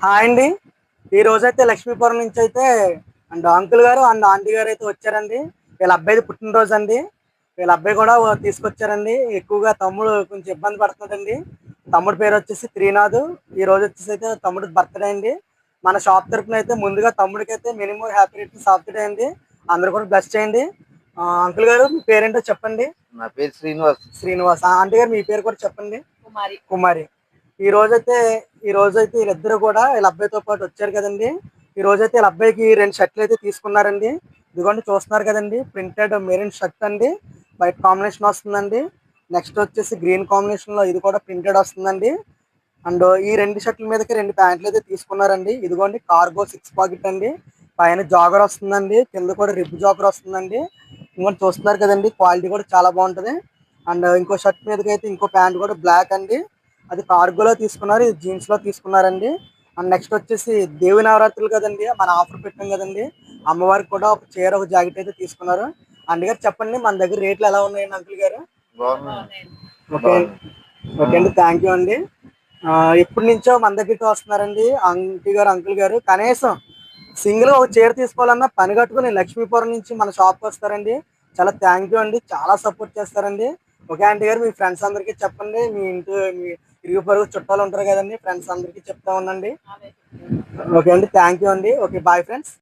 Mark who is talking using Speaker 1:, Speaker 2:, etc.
Speaker 1: Hi అండి. ఈ రోజైతే లక్ష్మీపురం నుంచి అయితే అంకుల్ గారు అండ్ ఆంటీ గారు అయితే వచ్చారండి. వీళ్ళ అబ్బాయిది పుట్టినరోజు అండి. వీళ్ళ అబ్బాయి కూడా తీసుకొచ్చారండి. ఎక్కువగా తమ్ముడు కొంచెం ఇబ్బంది పడుతుందండి. తమ్ముడు పేరు వచ్చేసి త్రీనాథ్. ఈ రోజు వచ్చేసి అయితే తమ్ముడు బర్త్డే అండి. మన షాప్ తరఫున అయితే ముందుగా తమ్ముడికి అయితే minimum happy returns of the day అండి. అందరూ కూడా బ్లెస్ చేయండి. అంకుల్ గారు మీ పేరేంటో చెప్పండి.
Speaker 2: నా పేరు శ్రీనివాస్.
Speaker 1: శ్రీనివాస్. ఆంటీ గారు మీ పేరు కూడా చెప్పండి. కుమారి. కుమారి. ఈ రోజైతే వీళ్ళిద్దరు కూడా వీళ్ళ అబ్బాయితో పాటు వచ్చారు కదండి. ఈ రోజైతే వీళ్ళ అబ్బాయికి 2 షర్ట్లు అయితే తీసుకున్నారండి. ఇదిగోండి చూస్తున్నారు కదండి, ప్రింటెడ్ మెరూన్ షర్ట్ అండి, వైట్ కాంబినేషన్ వస్తుందండి. నెక్స్ట్ వచ్చేసి గ్రీన్ కాంబినేషన్ లో ఇది కూడా ప్రింటెడ్ వస్తుందండి. అండ్ ఈ 2 షర్ట్ల మీదకి 2 ప్యాంట్లు అయితే తీసుకున్నారండి. ఇదిగోండి కార్గో 6 పాకెట్ అండి. పైన జాగర్ వస్తుందండి, కింద కూడా రిబ్ జాగర్ వస్తుందండి. ఇంకోటి చూస్తున్నారు కదండి, క్వాలిటీ కూడా చాలా బాగుంటది. అండ్ ఇంకో షర్ట్ మీదకి అయితే ఇంకో ప్యాంట్ కూడా బ్లాక్ అండి, అది కార్గోలో తీసుకున్నారు, ఇది జీన్స్ లో తీసుకున్నారండి. అండ్ నెక్స్ట్ వచ్చేసి దేవి నవరాత్రులు కదండి, మన ఆఫర్ పెట్టాం కదండి, అమ్మవారికి కూడా ఒక చీర ఒక జాకెట్ అయితే తీసుకున్నారు. అందుగారు చెప్పండి, మన దగ్గర రేట్లు ఎలా ఉన్నాయండి అంకుల్ గారు? ఓకే. ఓకే అండి, థ్యాంక్ యూ అండి. ఎప్పటి నుంచో మన దగ్గరికి వస్తున్నారండి ఆంటీ గారు అంకుల్ గారు. కనీసం సింగిల్ ఒక చీర తీసుకోవాలన్నా పని కట్టుకుని లక్ష్మీపురం నుంచి మన షాప్కి వస్తారండి. చాలా థ్యాంక్ యూ అండి, చాలా సపోర్ట్ చేస్తారండి. ఓకే ఆంటీ గారు, మీ ఫ్రెండ్స్ అందరికీ చెప్పండి. మీ ఇరుగు పొరుగు చుట్టాలు ఉంటారు కదండి, ఫ్రెండ్స్ అందరికీ చెప్తా ఉండండి. ఓకే అండి, థ్యాంక్ యూ అండి. Okay, bye friends.